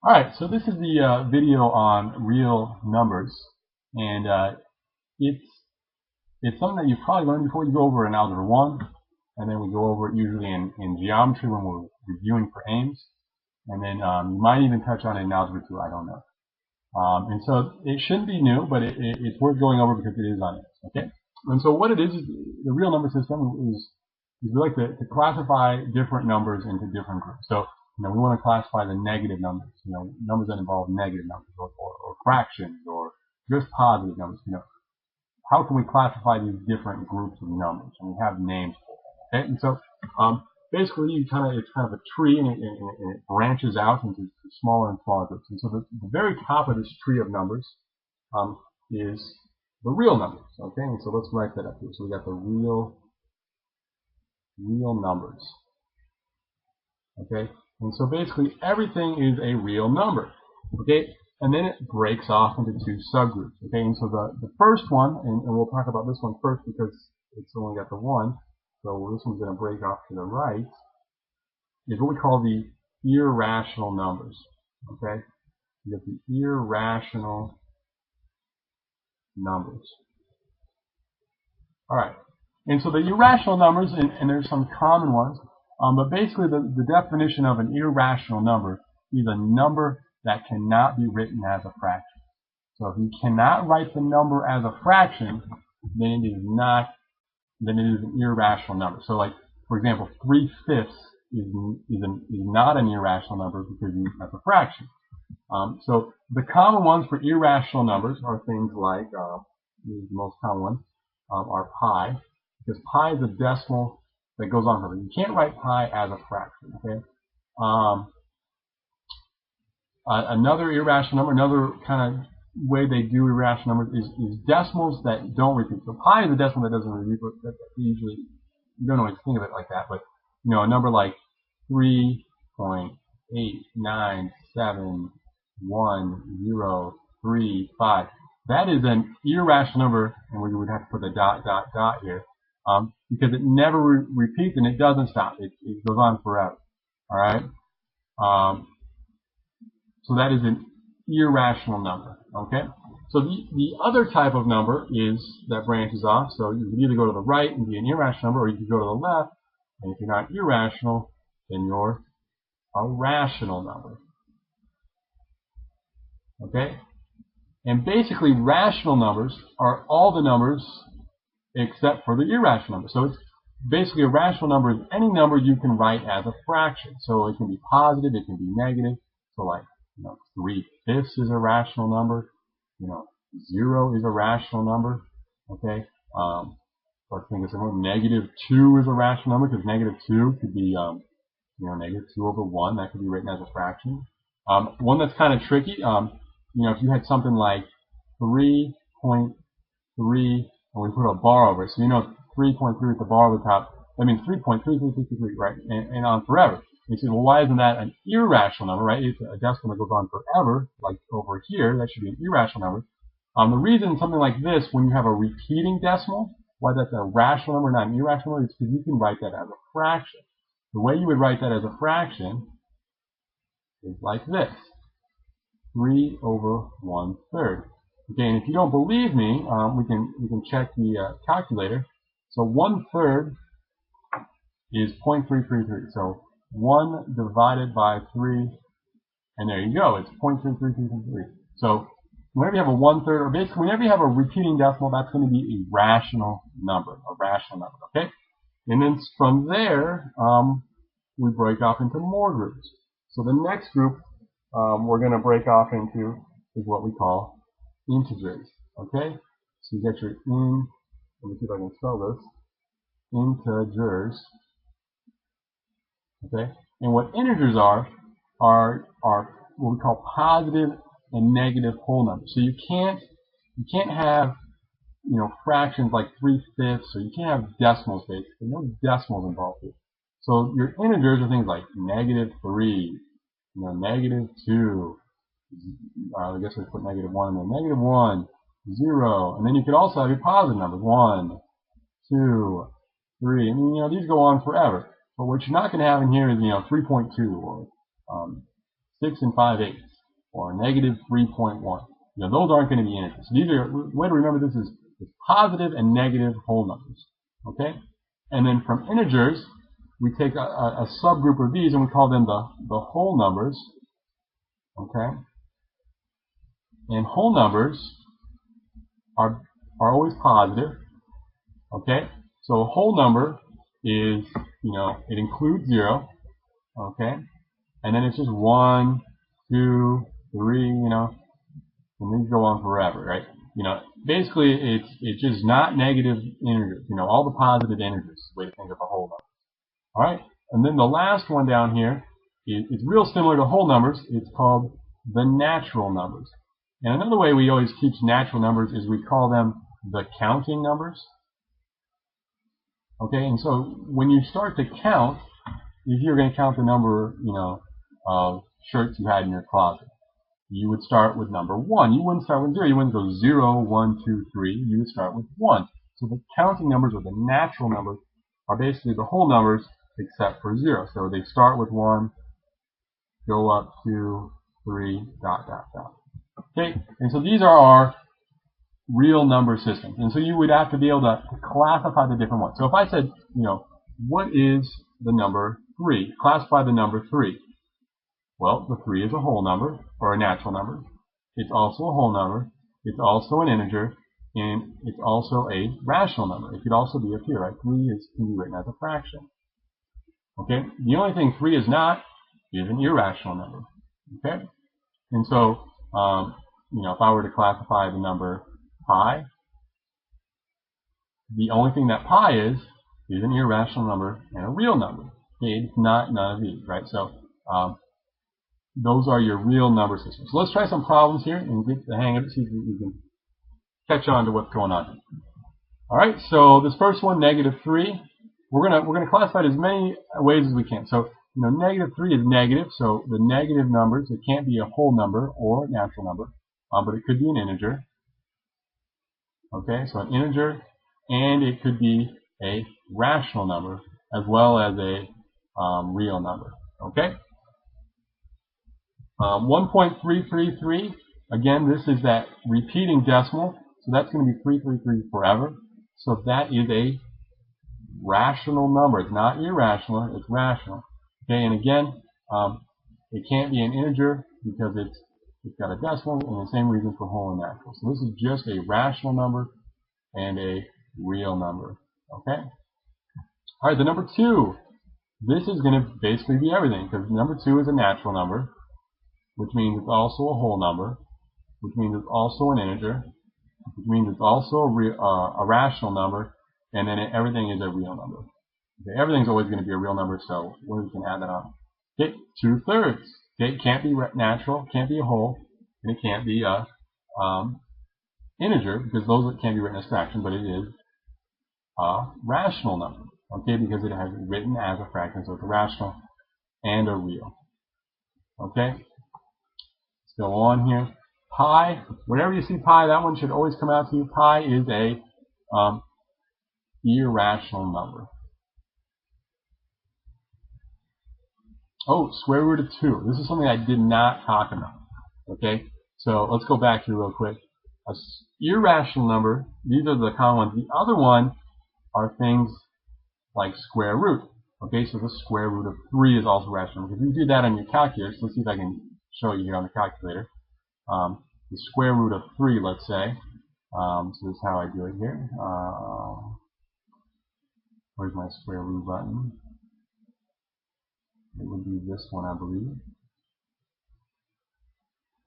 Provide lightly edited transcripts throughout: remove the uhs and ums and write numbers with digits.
Alright, so this is the video on real numbers, and it's something that you've probably learned before. You go over in Algebra 1, and then we go over it usually in geometry when we're reviewing for aims, and then you might even touch on it in Algebra 2, I don't know. And so it shouldn't be new, but it's worth going over because it is on it, okay? And so what it is the real number system is we like to classify different numbers into different groups. So we want to classify the negative numbers, numbers that involve negative numbers or fractions or just positive numbers. How can we classify these different groups of numbers? And we have names for them. Okay, and so basically, it's kind of a tree, and it branches out into smaller and smaller groups. And so the very top of this tree of numbers is the real numbers. Okay, and so let's write that up here. So we got the real numbers. Okay. And so basically everything is a real number, okay? And then it breaks off into two subgroups, okay? And so the first one, and we'll talk about this one first because it's only got the one, so this one's going to break off to the right, is what we call the irrational numbers, okay? You get the irrational numbers. All right. And so the irrational numbers, and there's some common ones, but basically the definition of an irrational number is a number that cannot be written as a fraction. So if you cannot write the number as a fraction, then it is an irrational number. So like, for example, 3/5 is not an irrational number because that's a fraction. So the common ones for irrational numbers are things like, the most common ones are pi, because pi is a decimal that goes on forever. You can't write pi as a fraction, okay? Another irrational number, another kind of way they do irrational numbers is decimals that don't repeat. So pi is a decimal that doesn't repeat, but usually you don't always think of it like that. But a number like 3.89711035, that is an irrational number, and we would have to put a dot here. Because it never repeats and it doesn't stop. It goes on forever. All right. So that is an irrational number. Okay. So the other type of number is that branches off. So you can either go to the right and be an irrational number, or you can go to the left, and if you're not irrational, then you're a rational number. Okay. And basically, rational numbers are all the numbers except for the irrational number. So it's basically a rational number is any number you can write as a fraction. So it can be positive, it can be negative. So like, 3/5 is a rational number. 0 is a rational number. Okay. Or think of something. -2 is a rational number because -2 could be, -2/1. That could be written as a fraction. One that's kind of tricky, if you had something like 3.3 and we put a bar over it. So 3.3 with the bar over the top. That means 3.3333, right? And on forever. You say, well, why isn't that an irrational number, right? It's a decimal that goes on forever, like over here. That should be an irrational number. The reason something like this, when you have a repeating decimal, why that's a rational number, not an irrational number, is because you can write that as a fraction. The way you would write that as a fraction is like this: 3/1/3. Okay, and if you don't believe me, we can check the calculator. So 1/3 is 0.333. So 1 divided by 3, and there you go. It's 0.33333. So whenever you have a 1/3, or basically whenever you have a repeating decimal, that's going to be a rational number. Okay. And then from there, we break off into more groups. So the next group we're going to break off into is what we call integers. Okay, so you get your let me see if I can spell this, integers. Okay, and what integers are what we call positive and negative whole numbers. So you can't have fractions like 3/5, so you can't have decimals basically. No decimals involved here. So your integers are things like -3, -2. I guess we put -1 in there. -1, 0, and then you could also have your positive numbers: 1, 2, 3, and these go on forever. But what you're not going to have in here is 3.2 or 6 5/8. or negative 3.1. Those aren't going to be integers. So these are, the way to remember this is positive and negative whole numbers. Okay? And then from integers, we take a subgroup of these and we call them the whole numbers. Okay? And whole numbers are always positive. Okay? So a whole number is, it includes 0. Okay? And then it's just 1, 2, 3, and these go on forever, right? Basically it's just not negative integers. All the positive integers is the way to think of a whole number. All right? And then the last one down here is real similar to whole numbers. It's called the natural numbers. And another way we always teach natural numbers is we call them the counting numbers. Okay? And so when you start to count, if you're going to count the number, of shirts you had in your closet, you would start with number 1. You wouldn't start with 0. You wouldn't go 0, 1, 2, 3. You would start with 1. So the counting numbers or the natural numbers are basically the whole numbers except for 0. So they start with 1, go up 2, 3, dot, dot, dot. Okay? And so these are our real number systems. And so you would have to be able to classify the different ones. So if I said, what is the number 3? Classify the number 3. Well, the 3 is a whole number, or a natural number. It's also a whole number. It's also an integer, and it's also a rational number. It could also be up here, right? 3 can be written as a fraction. Okay? The only thing 3 is not is an irrational number. Okay? And so, if I were to classify the number pi, the only thing that pi is an irrational number and a real number. Okay? It's not none of these, right? So, those are your real number systems. So let's try some problems here and get the hang of it, see if we can catch on to what's going on. All right, so this first one, negative 3, we're gonna classify it as many ways as we can. So, negative 3 is negative, so the negative numbers, it can't be a whole number or a natural number, but it could be an integer. Okay, so an integer, and it could be a rational number as well as a real number. Okay. 1.333, again, this is that repeating decimal, so that's going to be 333 forever. So that is a rational number. It's not irrational, it's rational. Okay, and again, it can't be an integer because it's got a decimal, and the same reason for whole and natural. So this is just a rational number and a real number. Okay? All right, the number 2. This is going to basically be everything because number 2 is a natural number, which means it's also a whole number, which means it's also an integer, which means it's also a rational number, and then everything is a real number. Okay, everything's always going to be a real number, so we're just going to add that on. Okay, 2/3. Okay, it can't be natural, can't be a whole, and it can't be a integer because those can't be written as fraction, but it is a rational number. Okay, because it has it written as a fraction, so it's a rational and a real. Okay. Go on here. Pi, whenever you see pi, that one should always come out to you. Pi is a irrational number. Oh, square root of 2. This is something I did not talk about. Okay, so let's go back here real quick. A irrational number, these are the common ones. The other one are things like square root. Okay, so the square root of 3 is also rational. If you do that on your calculator, so let's see if I can show you here on the calculator. The square root of 3, let's say. So this is how I do it here. Where's my square root button? It would be this one, I believe.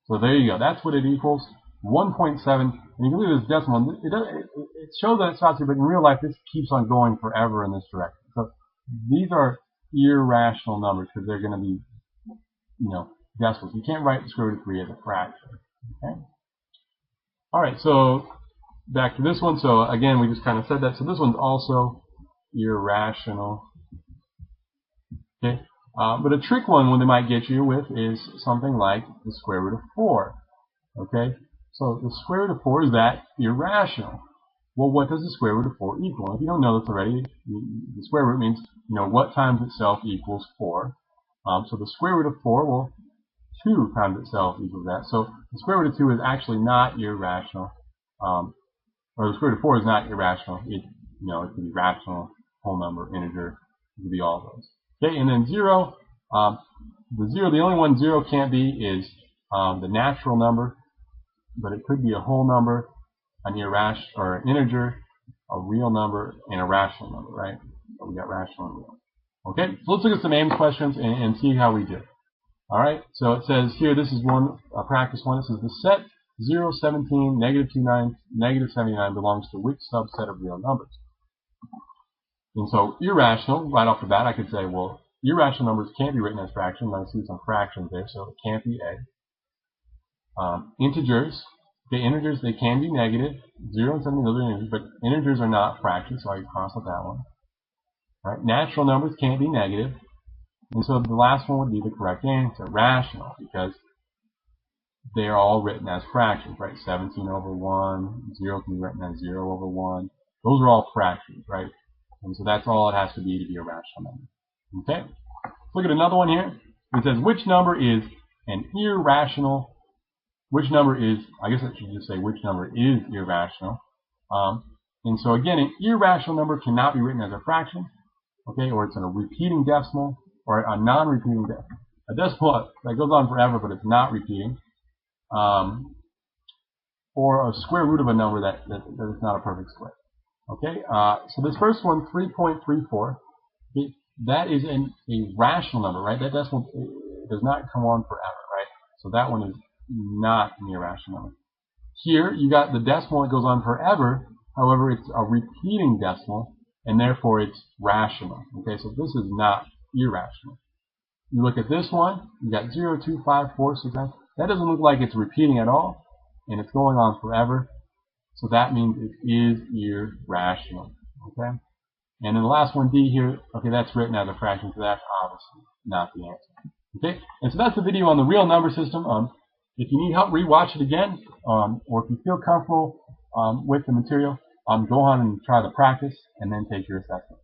So there you go. That's what it equals. 1.7. And you can leave this decimal. It shows that it's positive, but in real life, this keeps on going forever in this direction. So these are irrational numbers because they're going to be, decimals. You can't write the square root of 3 as a fraction. Okay. All right. So back to this one. So again, we just kind of said that. So this one's also irrational. Okay. But a trick one they might get you with is something like the square root of 4. Okay. So the square root of 4 is that irrational. Well, what does the square root of 4 equal? If you don't know this already, the square root means what times itself equals 4. So the square root of 4, well, 2 times itself equals that. So the square root of 2 is actually not irrational. Or the square root of 4 is not irrational. It could be rational, whole number, integer. It could be all of those. Okay, and then 0. The only one 0 can't be is the natural number, but it could be a whole number, an irrational or an integer, a real number, and a rational number, right? So we got rational and real. Okay, so let's look at some Ames questions and see how we do. All right, so it says here, this is practice 1. It says the set 0, 17, negative 29, negative 79 belongs to which subset of real numbers? And so irrational, right off the bat, I could say, well, irrational numbers can't be written as fractions. I see some fractions there, so it can't be A. Integers, okay, integers, they can be negative. 0 and 17, those are integers, but integers are not fractions, so I cross out that one. All right, natural numbers can't be negative. And so the last one would be the correct answer, rational, because they are all written as fractions, right? 17 over 1, 0 can be written as 0 over 1. Those are all fractions, right? And so that's all it has to be a rational number. Okay? Let's look at another one here. It says, which number is an irrational? Which number is, I guess I should just say, which number is irrational? And so again, an irrational number cannot be written as a fraction, okay? Or it's in a repeating decimal, or a non-repeating decimal. A decimal that goes on forever, but it's not repeating. Or a square root of a number that is not a perfect square. Okay, so this first one, 3.34, that is a rational number, right? That decimal does not come on forever, right? So that one is not an irrational number. Here, you got the decimal that goes on forever. However, it's a repeating decimal, and therefore it's rational. Okay, so this is not irrational. You look at this one, you got 0, 2, 5, 4, 6, 9. That doesn't look like it's repeating at all, and it's going on forever. So that means it is irrational. Okay? And then the last one, D here, okay, that's written as a fraction, so that's obviously not the answer. Okay? And so that's the video on the real number system. If you need help, rewatch it again, or if you feel comfortable with the material, go on and try the practice, and then take your assessment.